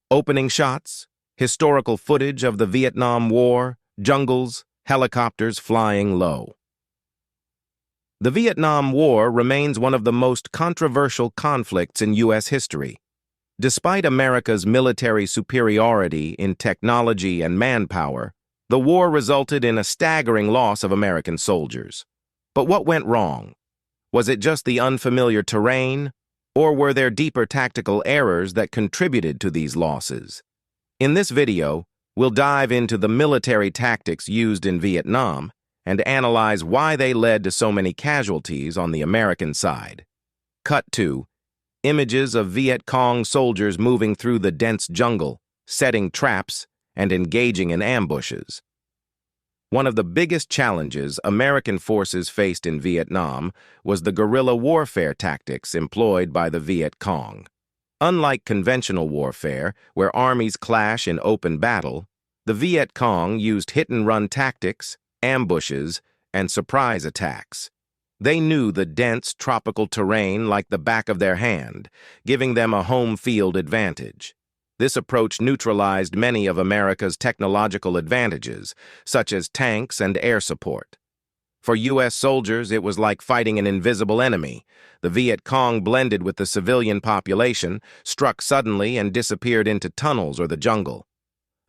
Opening shots, historical footage of the Vietnam War, jungles, helicopters flying low. The Vietnam War remains one of the most controversial conflicts in U.S. history. Despite America's military superiority in technology and manpower, the war resulted in a staggering loss of American soldiers. But what went wrong? Was it just the unfamiliar terrain, or were there deeper tactical errors that contributed to these losses? In this video, we'll dive into the military tactics used in Vietnam and analyze why they led to so many casualties on the American side. Cut to images of Viet Cong soldiers moving through the dense jungle, setting traps, and engaging in ambushes. One of the biggest challenges American forces faced in Vietnam was the guerrilla warfare tactics employed by the Viet Cong. Unlike conventional warfare, where armies clash in open battle, the Viet Cong used hit-and-run tactics, ambushes, and surprise attacks. They knew the dense tropical terrain like the back of their hand, giving them a home field advantage. This approach neutralized many of America's technological advantages, such as tanks and air support. For U.S. soldiers, it was like fighting an invisible enemy. The Viet Cong blended with the civilian population, struck suddenly, and disappeared into tunnels or the jungle.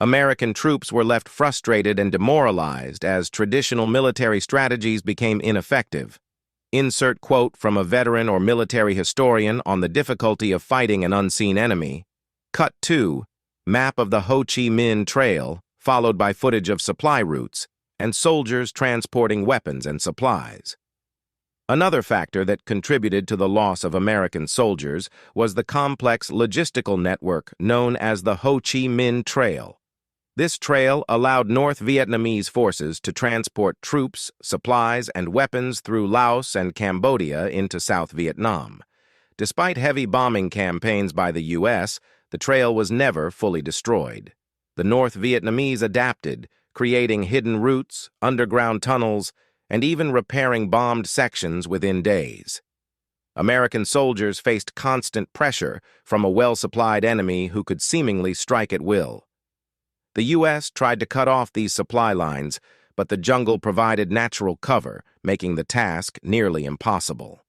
American troops were left frustrated and demoralized as traditional military strategies became ineffective. Insert quote from a veteran or military historian on the difficulty of fighting an unseen enemy. Cut 2, map of the Ho Chi Minh Trail, followed by footage of supply routes and soldiers transporting weapons and supplies. Another factor that contributed to the loss of American soldiers was the complex logistical network known as the Ho Chi Minh Trail. This trail allowed North Vietnamese forces to transport troops, supplies, and weapons through Laos and Cambodia into South Vietnam. Despite heavy bombing campaigns by the U.S., the trail was never fully destroyed. The North Vietnamese adapted, creating hidden routes, underground tunnels, and even repairing bombed sections within days. American soldiers faced constant pressure from a well-supplied enemy who could seemingly strike at will. The U.S. tried to cut off these supply lines, but the jungle provided natural cover, making the task nearly impossible.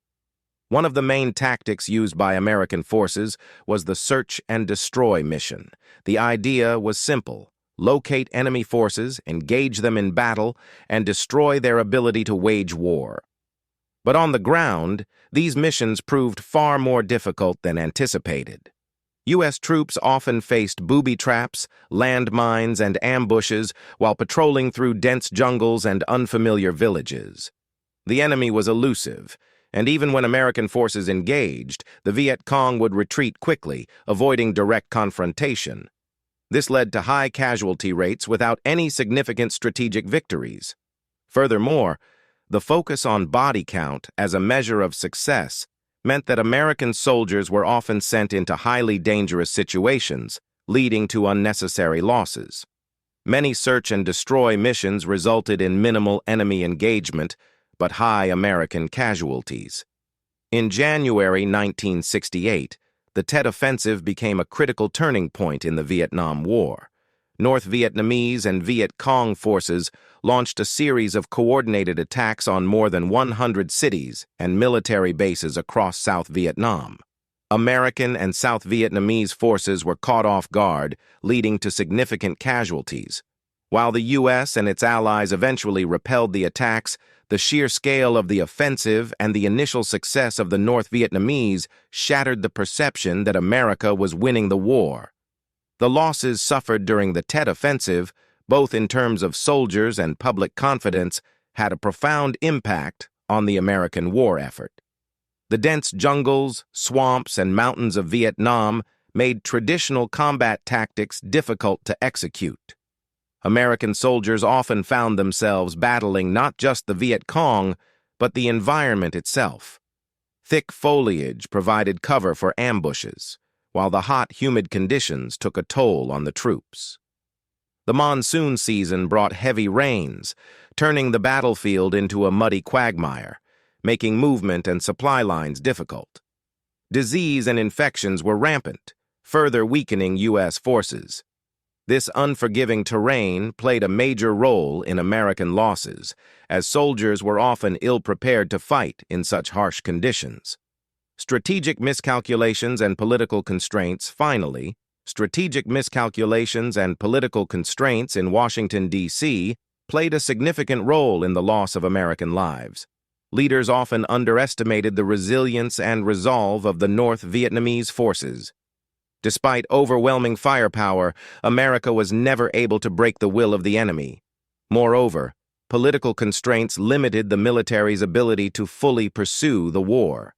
One of the main tactics used by American forces was the search and destroy mission. The idea was simple: locate enemy forces, engage them in battle, and destroy their ability to wage war. But on the ground, these missions proved far more difficult than anticipated. U.S. troops often faced booby traps, landmines, and ambushes while patrolling through dense jungles and unfamiliar villages. The enemy was elusive, and even when American forces engaged, the Viet Cong would retreat quickly, avoiding direct confrontation. This led to high casualty rates without any significant strategic victories. Furthermore, the focus on body count as a measure of success meant that American soldiers were often sent into highly dangerous situations, leading to unnecessary losses. Many search and destroy missions resulted in minimal enemy engagement, but high American casualties. In January 1968, the Tet Offensive became a critical turning point in the Vietnam War. North Vietnamese and Viet Cong forces launched a series of coordinated attacks on more than 100 cities and military bases across South Vietnam. American and South Vietnamese forces were caught off guard, leading to significant casualties. While the U.S. and its allies eventually repelled the attacks, the sheer scale of the offensive and the initial success of the North Vietnamese shattered the perception that America was winning the war. The losses suffered during the Tet Offensive, both in terms of soldiers and public confidence, had a profound impact on the American war effort. The dense jungles, swamps, and mountains of Vietnam made traditional combat tactics difficult to execute. American soldiers often found themselves battling not just the Viet Cong, but the environment itself. Thick foliage provided cover for ambushes, while the hot, humid conditions took a toll on the troops. The monsoon season brought heavy rains, turning the battlefield into a muddy quagmire, making movement and supply lines difficult. Disease and infections were rampant. further weakening U.S. forces. This unforgiving terrain played a major role in American losses, as soldiers were often ill-prepared to fight in such harsh conditions. Strategic miscalculations and political constraints, finally, strategic miscalculations and political constraints in Washington, D.C., played a significant role in the loss of American lives. Leaders often underestimated the resilience and resolve of the North Vietnamese forces. Despite overwhelming firepower, America was never able to break the will of the enemy. Moreover, political constraints limited the military's ability to fully pursue the war.